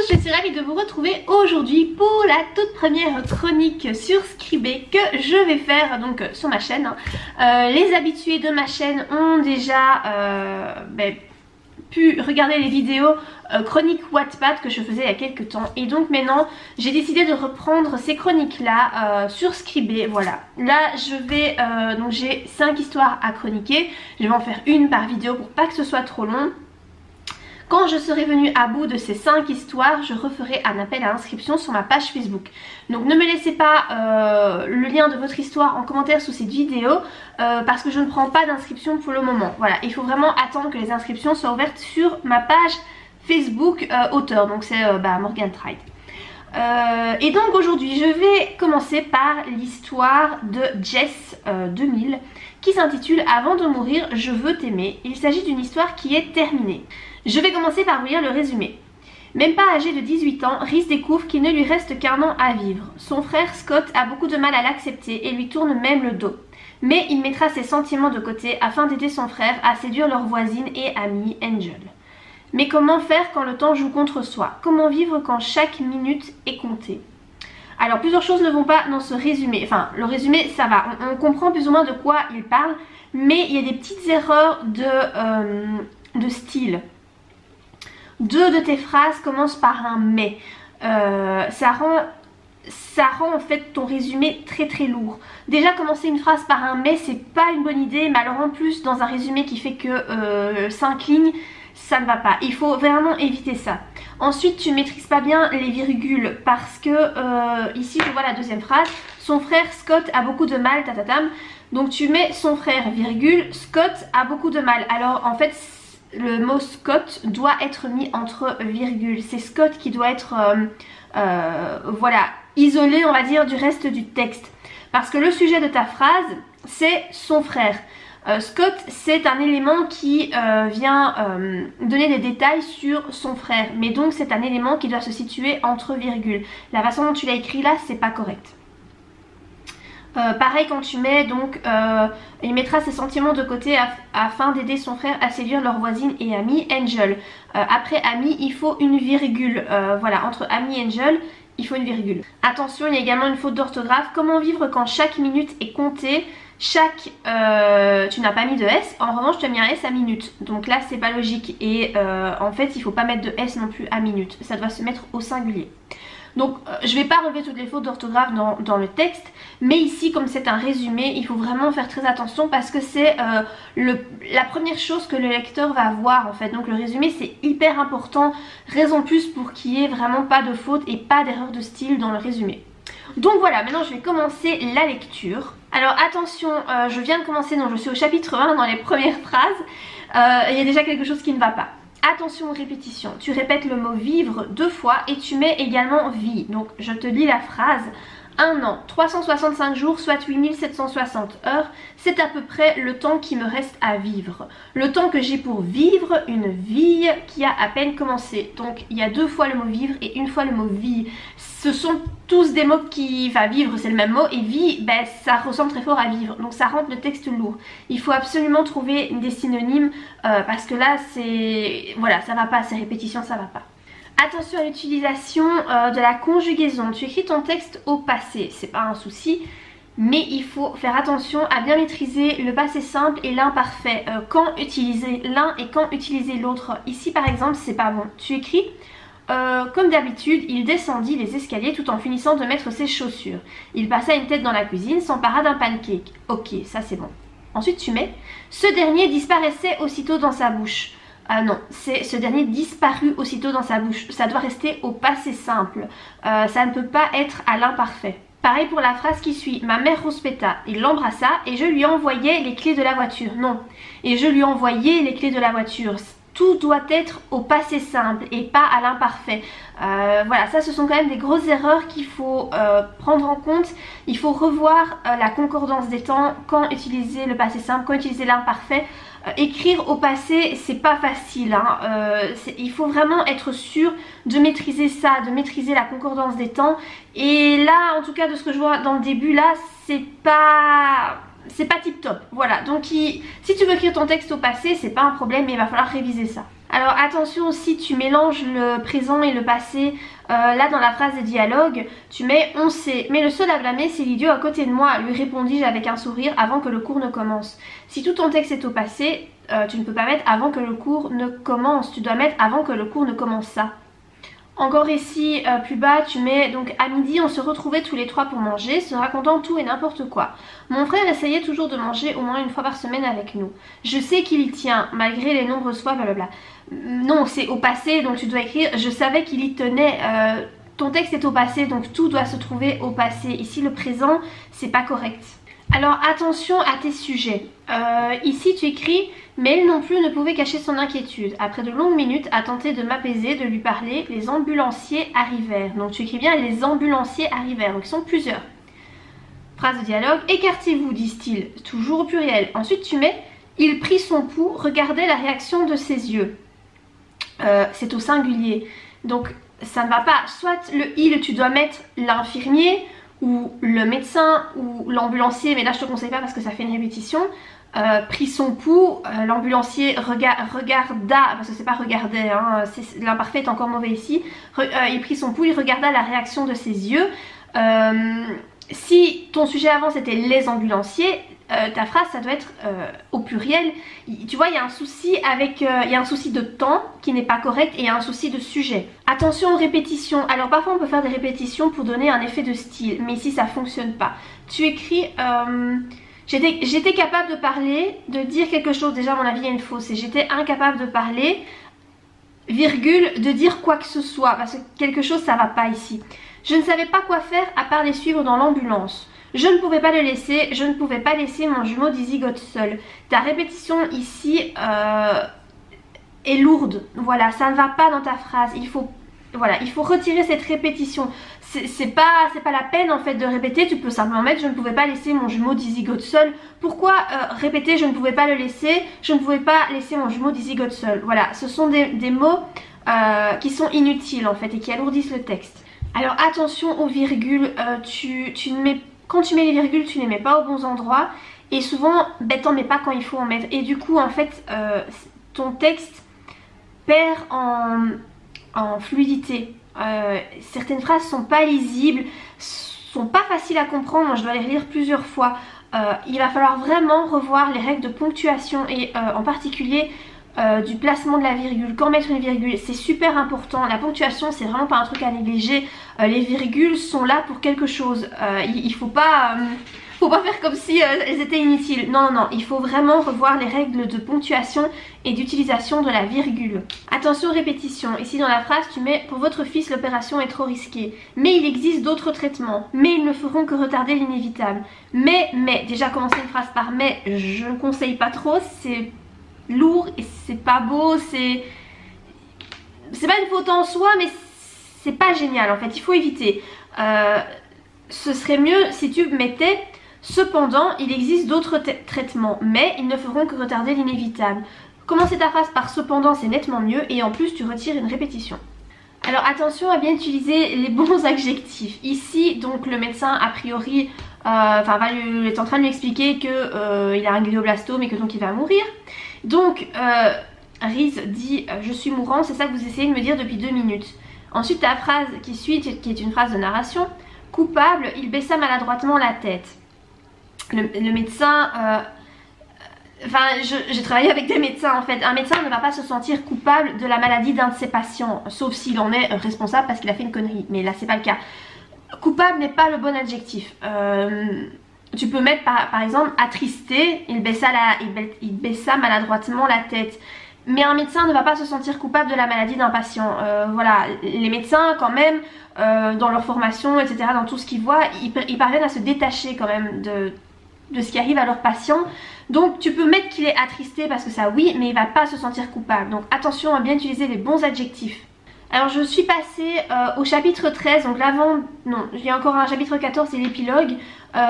je suis ravie de vous retrouver aujourd'hui pour la toute première chronique sur Scribd que je vais faire donc sur ma chaîne. Les habitués de ma chaîne ont déjà pu regarder les vidéos chroniques Wattpad que je faisais il y a quelques temps, et donc maintenant j'ai décidé de reprendre ces chroniques là sur Scribd. Voilà, là je vais donc j'ai 5 histoires à chroniquer, je vais en faire une par vidéo pour pas que ce soit trop long. Quand je serai venue à bout de ces 5 histoires, je referai un appel à inscription sur ma page Facebook. Donc ne me laissez pas le lien de votre histoire en commentaire sous cette vidéo parce que je ne prends pas d'inscription pour le moment. Voilà, il faut vraiment attendre que les inscriptions soient ouvertes sur ma page Facebook auteur, donc c'est Morgan Tride. Et donc aujourd'hui je vais commencer par l'histoire de Jess 2000 qui s'intitule Avant de mourir je veux t'aimer. Il s'agit d'une histoire qui est terminée. Je vais commencer par vous lire le résumé. Même pas âgé de 18 ans, Rhys découvre qu'il ne lui reste qu'un an à vivre. Son frère Scott a beaucoup de mal à l'accepter et lui tourne même le dos. Mais il mettra ses sentiments de côté afin d'aider son frère à séduire leur voisine et amie Angel. Mais comment faire quand le temps joue contre soi? Comment vivre quand chaque minute est comptée? Alors plusieurs choses ne vont pas dans ce résumé. Enfin le résumé ça va, on comprend plus ou moins de quoi il parle. Mais il y a des petites erreurs de style. 2 de tes phrases commencent par un mais. Ça rend en fait ton résumé très lourd. Déjà commencer une phrase par un mais c'est pas une bonne idée, mais alors en plus dans un résumé qui fait que 5 lignes, ça ne va pas. Il faut vraiment éviter ça. Ensuite tu maîtrises pas bien les virgules parce que ici je vois la deuxième phrase. Son frère Scott a beaucoup de mal, tatatam. Donc tu mets son frère virgule, Scott a beaucoup de mal. Alors en fait le mot Scott doit être mis entre virgules. C'est Scott qui doit être voilà, isolé on va dire du reste du texte. Parce que le sujet de ta phrase c'est son frère. Scott c'est un élément qui vient donner des détails sur son frère. Mais donc c'est un élément qui doit se situer entre virgules. La façon dont tu l'as écrit là c'est pas correct. Pareil quand tu mets donc il mettra ses sentiments de côté afin d'aider son frère à séduire leur voisine et amie Angel. Après amie il faut une virgule. Voilà, entre amie et Angel il faut une virgule. Attention, il y a également une faute d'orthographe. Comment vivre quand chaque minute est comptée? Chaque tu n'as pas mis de S, en revanche tu as mis un S à minute. Donc là c'est pas logique et en fait il faut pas mettre de S non plus à minute. Ça doit se mettre au singulier. Donc je vais pas relever toutes les fautes d'orthographe dans le texte, mais ici comme c'est un résumé il faut vraiment faire très attention parce que c'est la première chose que le lecteur va voir en fait. Donc le résumé c'est hyper important, raison de plus pour qu'il n'y ait vraiment pas de fautes et pas d'erreur de style dans le résumé. Donc voilà, maintenant je vais commencer la lecture. Alors attention, je viens de commencer, donc je suis au chapitre 1 dans les premières phrases, il y a déjà quelque chose qui ne va pas. Attention aux répétitions, tu répètes le mot vivre 2 fois et tu mets également vie. Donc je te lis la phrase. 1 an, 365 jours, soit 8760 heures, c'est à peu près le temps qui me reste à vivre. Le temps que j'ai pour vivre une vie qui a à peine commencé. Donc il y a 2 fois le mot vivre et 1 fois le mot vie. Ce sont tous des mots qui... Enfin vivre c'est le même mot et vie ça ressemble très fort à vivre. Donc ça rend le texte lourd. Il faut absolument trouver des synonymes parce que là c'est... Voilà, ça va pas, ces répétitions ça va pas. Attention à l'utilisation de la conjugaison. Tu écris ton texte au passé, c'est pas un souci, mais il faut faire attention à bien maîtriser le passé simple et l'imparfait. Quand utiliser l'un et quand utiliser l'autre. Ici par exemple c'est pas bon. Tu écris comme d'habitude, il descendit les escaliers tout en finissant de mettre ses chaussures. Il passa une tête dans la cuisine, s'empara d'un pancake. Ok, ça c'est bon. Ensuite tu mets, ce dernier disparaissait aussitôt dans sa bouche. Ah non, c'est ce dernier disparut aussitôt dans sa bouche. Ça doit rester au passé simple. Ça ne peut pas être à l'imparfait. Pareil pour la phrase qui suit. Ma mère rouspéta. Il l'embrassa et je lui envoyai les clés de la voiture. Non. Et je lui envoyai les clés de la voiture. Tout doit être au passé simple et pas à l'imparfait. Voilà, ça ce sont quand même des grosses erreurs qu'il faut prendre en compte. Il faut revoir la concordance des temps, quand utiliser le passé simple, quand utiliser l'imparfait. Écrire au passé c'est pas facile hein. Il faut vraiment être sûr de maîtriser ça, de maîtriser la concordance des temps. Et là en tout cas de ce que je vois dans le début là c'est pas tip top. Voilà, donc si tu veux écrire ton texte au passé c'est pas un problème mais il va falloir réviser ça. Alors attention aussi, tu mélanges le présent et le passé. Là dans la phrase de dialogue, tu mets on sait, mais le seul à blâmer c'est l'idiot à côté de moi, lui répondis-je avec un sourire avant que le cours ne commence. Si tout ton texte est au passé, tu ne peux pas mettre avant que le cours ne commence, tu dois mettre avant que le cours ne commence ça. Encore ici, plus bas, tu mets donc à midi on se retrouvait tous les trois pour manger, se racontant tout et n'importe quoi. Mon frère essayait toujours de manger au moins une fois par semaine avec nous. Je sais qu'il y tient, malgré les nombreuses fois, blablabla. Non, c'est au passé, donc tu dois écrire je savais qu'il y tenait. Ton texte est au passé, donc tout doit se trouver au passé. Ici, le présent, c'est pas correct. Alors attention à tes sujets. Ici tu écris mais elle non plus ne pouvait cacher son inquiétude. Après de longues minutes à tenter de m'apaiser, de lui parler, les ambulanciers arrivèrent. Donc tu écris bien les ambulanciers arrivèrent, donc ils sont plusieurs. Phrase de dialogue, écartez-vous disent-ils, toujours au pluriel. Ensuite tu mets il prit son pouls, regardait la réaction de ses yeux. C'est au singulier. Donc ça ne va pas. Soit le il tu dois mettre l'infirmier ou le médecin ou l'ambulancier, mais là je te conseille pas parce que ça fait une répétition. Prit son pouls, l'ambulancier regarda, parce que c'est pas regardait, hein, l'imparfait est encore mauvais ici, il prit son pouls, il regarda la réaction de ses yeux. Si ton sujet avant c'était les ambulanciers, ta phrase ça doit être au pluriel. Tu vois, il y a un souci avec, il y a un souci de temps qui n'est pas correct et il y a un souci de sujet. Attention aux répétitions. Alors parfois on peut faire des répétitions pour donner un effet de style, mais ici ça fonctionne pas. Tu écris j'étais capable de parler, de dire quelque chose. Déjà à mon avis il y a une fausse, et j'étais incapable de parler, virgule, de dire quoi que ce soit, parce que quelque chose ça va pas ici. Je ne savais pas quoi faire à part les suivre dans l'ambulance. Je ne pouvais pas le laisser, je ne pouvais pas laisser mon jumeau dizygote seul. Ta répétition ici est lourde, voilà, ça ne va pas dans ta phrase, il faut retirer cette répétition. C'est pas la peine en fait de répéter, tu peux simplement mettre je ne pouvais pas laisser mon jumeau dizygote seul. Pourquoi répéter je ne pouvais pas le laisser, je ne pouvais pas laisser mon jumeau dizygote seul. Voilà, ce sont des mots qui sont inutiles en fait et qui alourdissent le texte. Alors attention aux virgules, quand tu mets les virgules tu ne les mets pas aux bons endroits et souvent t'en mets pas quand il faut en mettre et du coup en fait ton texte perd en fluidité. Certaines phrases sont pas lisibles, sont pas faciles à comprendre, moi je dois les relire plusieurs fois. Il va falloir vraiment revoir les règles de ponctuation et en particulier du placement de la virgule. Quand mettre une virgule c'est super important, la ponctuation c'est vraiment pas un truc à négliger, les virgules sont là pour quelque chose, il faut pas faire comme si elles étaient inutiles. Non, il faut vraiment revoir les règles de ponctuation et d'utilisation de la virgule. Attention aux répétitions, ici dans la phrase tu mets pour votre fils l'opération est trop risquée, mais il existe d'autres traitements, mais ils ne feront que retarder l'inévitable. Mais, déjà commencer une phrase par mais, je ne conseille pas trop, c'est lourd et c'est pas beau, c'est pas une faute en soi mais c'est pas génial en fait, il faut éviter. Ce serait mieux si tu mettais cependant il existe d'autres traitements mais ils ne feront que retarder l'inévitable. Commencer ta phrase par cependant c'est nettement mieux et en plus tu retires une répétition. Alors attention à bien utiliser les bons adjectifs. Ici donc le médecin a priori est en train de lui expliquer que il a un glioblastome et que donc il va mourir. Donc Riz dit je suis mourant, c'est ça que vous essayez de me dire depuis 2 minutes. Ensuite ta phrase qui suit, qui est une phrase de narration, coupable, il baissa maladroitement la tête. Le médecin, j'ai travaillé avec des médecins en fait, un médecin ne va pas se sentir coupable de la maladie d'un de ses patients, sauf s'il en est responsable parce qu'il a fait une connerie, mais là c'est pas le cas. Coupable n'est pas le bon adjectif. Tu peux mettre par exemple attristé, il baissa maladroitement la tête. Mais un médecin ne va pas se sentir coupable de la maladie d'un patient. Voilà, les médecins quand même, dans leur formation, etc., dans tout ce qu'ils voient, ils parviennent à se détacher quand même de ce qui arrive à leurs patients. Donc tu peux mettre qu'il est attristé parce que ça oui, mais il va pas se sentir coupable. Donc attention à bien utiliser les bons adjectifs. Alors je suis passée au chapitre 13, donc l'avant, non, il y a encore un chapitre 14 et l'épilogue,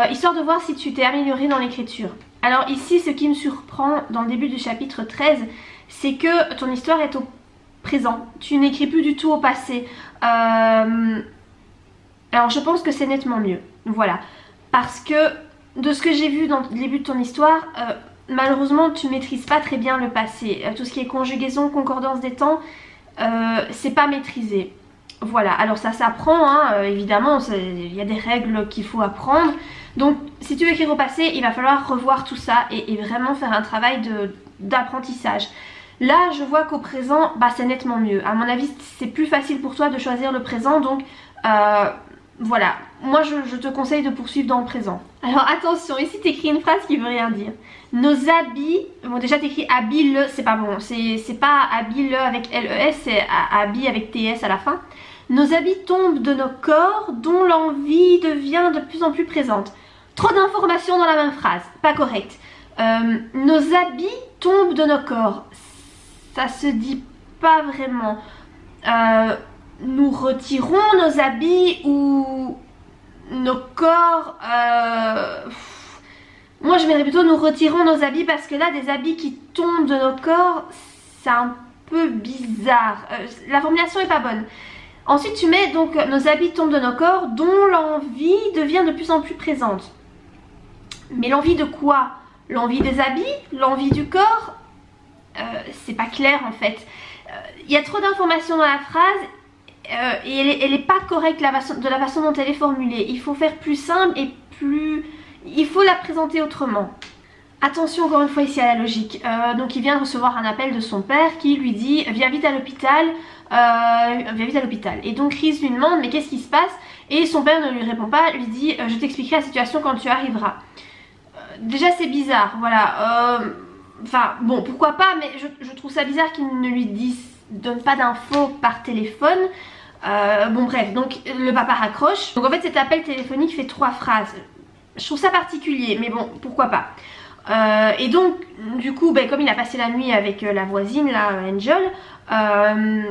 histoire de voir si tu t'es améliorée dans l'écriture. Alors ici, ce qui me surprend dans le début du chapitre 13, c'est que ton histoire est au présent, tu n'écris plus du tout au passé. Alors je pense que c'est nettement mieux, voilà, parce que de ce que j'ai vu dans le début de ton histoire, malheureusement tu maîtrises pas très bien le passé. Tout ce qui est conjugaison, concordance des temps, c'est pas maîtrisé. Voilà, alors ça s'apprend, hein, évidemment, il y a des règles qu'il faut apprendre. Donc si tu veux écrire au passé, il va falloir revoir tout ça et vraiment faire un travail d'apprentissage. Là je vois qu'au présent, bah, c'est nettement mieux. À mon avis c'est plus facile pour toi de choisir le présent, donc voilà, moi je te conseille de poursuivre dans le présent. Alors attention, ici tu écris une phrase qui veut rien dire. Nos habits, bon déjà tu écris habille, c'est pas bon, c'est pas habille avec LES, c'est habille avec TS à la fin. Nos habits tombent de nos corps dont l'envie devient de plus en plus présente. Trop d'informations dans la même phrase, pas correct. Nos habits tombent de nos corps, ça se dit pas vraiment. Nous retirons nos habits ou nos corps. Moi je mettrais plutôt nous retirons nos habits parce que là des habits qui tombent de nos corps, c'est un peu bizarre. La formulation est pas bonne. Ensuite tu mets donc nos habits tombent de nos corps dont l'envie devient de plus en plus présente. Mais l'envie de quoi? L'envie des habits? L'envie du corps? C'est pas clair en fait. Il y a trop d'informations dans la phrase et elle est pas correcte de la façon dont elle est formulée. Il faut faire plus simple et plus... Il faut la présenter autrement. Attention encore une fois ici à la logique. Donc il vient de recevoir un appel de son père qui lui dit viens vite à l'hôpital. Viens vite à l'hôpital. Et donc Chris lui demande mais qu'est-ce qui se passe? Et son père ne lui répond pas, lui dit je t'expliquerai la situation quand tu arriveras. Déjà c'est bizarre, voilà. Enfin bon pourquoi pas, mais je trouve ça bizarre qu'il ne lui donne pas d'infos par téléphone. Bon bref, donc le papa raccroche. Donc en fait cet appel téléphonique fait 3 phrases. Je trouve ça particulier, mais bon pourquoi pas. Et donc du coup ben, comme il a passé la nuit avec la voisine là, Angel,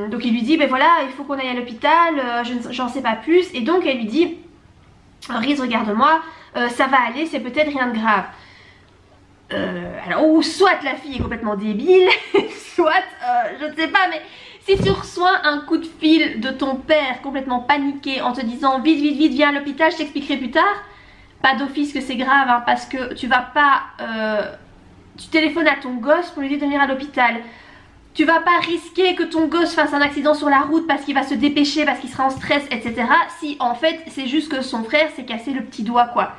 donc il lui dit ben voilà il faut qu'on aille à l'hôpital, j'en sais pas plus. Et donc elle lui dit Reese regarde-moi, ça va aller, c'est peut-être rien de grave. Alors ou soit la fille est complètement débile, soit je ne sais pas, mais si tu reçois un coup de fil de ton père complètement paniqué en te disant vite vite vite viens à l'hôpital, je t'expliquerai plus tard, pas d'office que c'est grave hein, parce que tu vas pas tu téléphones à ton gosse pour lui dire de venir à l'hôpital. Tu vas pas risquer que ton gosse fasse un accident sur la route parce qu'il va se dépêcher, parce qu'il sera en stress, etc. Si en fait c'est juste que son frère s'est cassé le petit doigt quoi.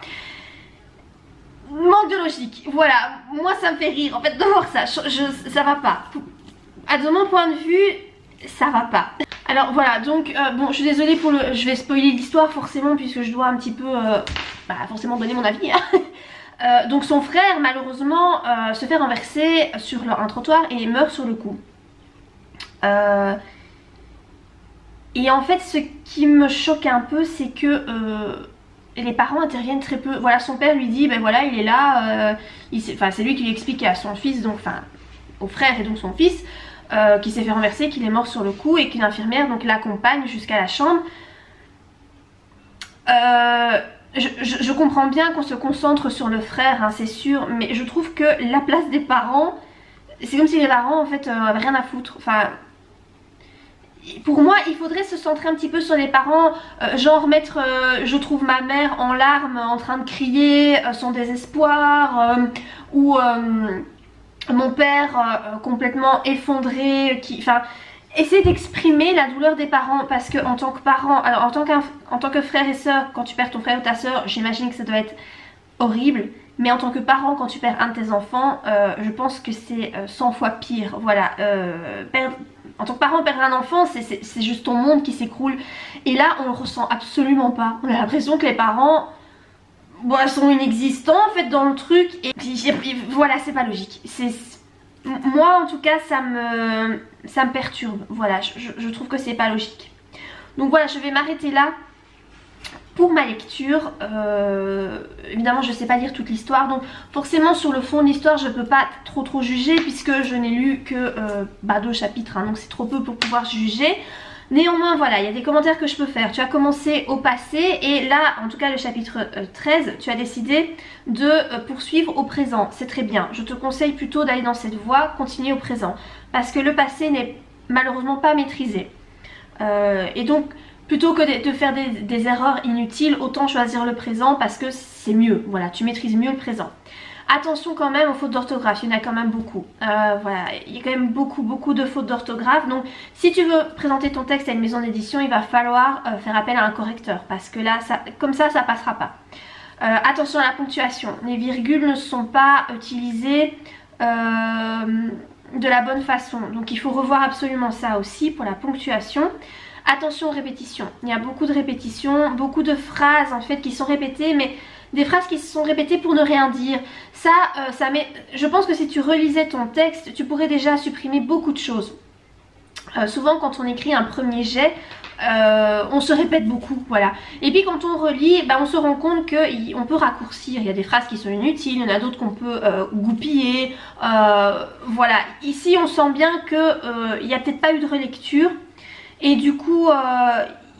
Manque de logique, voilà, moi ça me fait rire en fait de voir ça, ça va pas. De mon point de vue, ça va pas. Alors voilà, donc bon je suis désolée pour le... Je vais spoiler l'histoire forcément puisque je dois un petit peu forcément donner mon avis hein. Donc son frère malheureusement se fait renverser sur un trottoir et meurt sur le coup. Et en fait ce qui me choque un peu c'est que les parents interviennent très peu. Voilà, son père lui dit ben voilà il est là, c'est lui qui lui explique à son fils, donc enfin au frère et donc son fils qui s'est fait renverser, qu'il est mort sur le coup et qu'une infirmière donc l'accompagne jusqu'à la chambre. Je comprends bien qu'on se concentre sur le frère hein, c'est sûr, mais je trouve que la place des parents, c'est comme si les parents en fait avaient rien à foutre. Enfin pour moi il faudrait se centrer un petit peu sur les parents, genre mettre je trouve ma mère en larmes en train de crier son désespoir, ou mon père complètement effondré, enfin essayer d'exprimer la douleur des parents, parce que en tant que parent, alors en tant que frère et soeur, quand tu perds ton frère ou ta soeur, j'imagine que ça doit être horrible, mais en tant que parent quand tu perds un de tes enfants, je pense que c'est 100 fois pire. Voilà, en tant que parent perdre un enfant c'est juste ton monde qui s'écroule, et là on le ressent absolument pas. On a l'impression que les parents sont inexistants en fait dans le truc, et puis voilà c'est pas logique. Moi en tout cas ça me perturbe, voilà, je trouve que c'est pas logique. Donc voilà, je vais m'arrêter là pour ma lecture. Évidemment je sais pas lire toute l'histoire, donc forcément sur le fond de l'histoire je peux pas trop juger puisque je n'ai lu que 2 chapitres hein, donc c'est trop peu pour pouvoir juger. Néanmoins voilà, il y a des commentaires que je peux faire. Tu as commencé au passé et là en tout cas le chapitre 13 tu as décidé de poursuivre au présent. C'est très bien, je te conseille plutôt d'aller dans cette voie, continuer au présent, parce que le passé n'est malheureusement pas maîtrisé. Et donc plutôt que de faire des erreurs inutiles, autant choisir le présent parce que c'est mieux. Voilà, tu maîtrises mieux le présent. Attention quand même aux fautes d'orthographe, il y en a quand même beaucoup. Voilà, il y a quand même beaucoup de fautes d'orthographe. Donc si tu veux présenter ton texte à une maison d'édition, il va falloir faire appel à un correcteur. Parce que là, comme ça passera pas. Attention à la ponctuation. Les virgules ne sont pas utilisées de la bonne façon. Donc il faut revoir absolument ça aussi pour la ponctuation. Attention aux répétitions. Il y a beaucoup de répétitions, beaucoup de phrases en fait qui sont répétées, mais des phrases qui sont répétées pour ne rien dire. Ça je pense que si tu relisais ton texte, tu pourrais déjà supprimer beaucoup de choses. Souvent quand on écrit un premier jet, on se répète beaucoup, voilà. Et puis quand on relit, on se rend compte qu'on peut raccourcir. Il y a des phrases qui sont inutiles, il y en a d'autres qu'on peut goupiller. Voilà, ici on sent bien qu'il n'y a peut-être pas eu de relecture. Et du coup,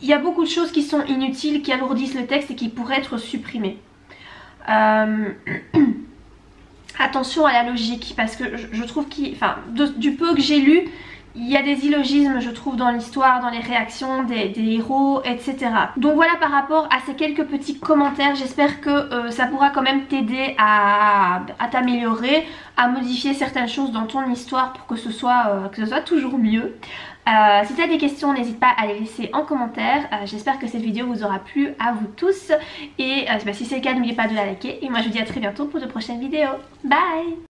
il y a beaucoup de choses qui sont inutiles, qui alourdissent le texte et qui pourraient être supprimées. Attention à la logique, parce que je trouve du peu que j'ai lu, il y a des illogismes je trouve dans l'histoire, dans les réactions des héros, etc. Donc voilà par rapport à ces quelques petits commentaires, j'espère que ça pourra quand même t'aider à t'améliorer, à modifier certaines choses dans ton histoire pour que ce soit toujours mieux. Si tu as des questions, n'hésite pas à les laisser en commentaire. J'espère que cette vidéo vous aura plu à vous tous. Et si c'est le cas, n'oubliez pas de la liker. Et moi je vous dis à très bientôt pour de prochaines vidéos. Bye!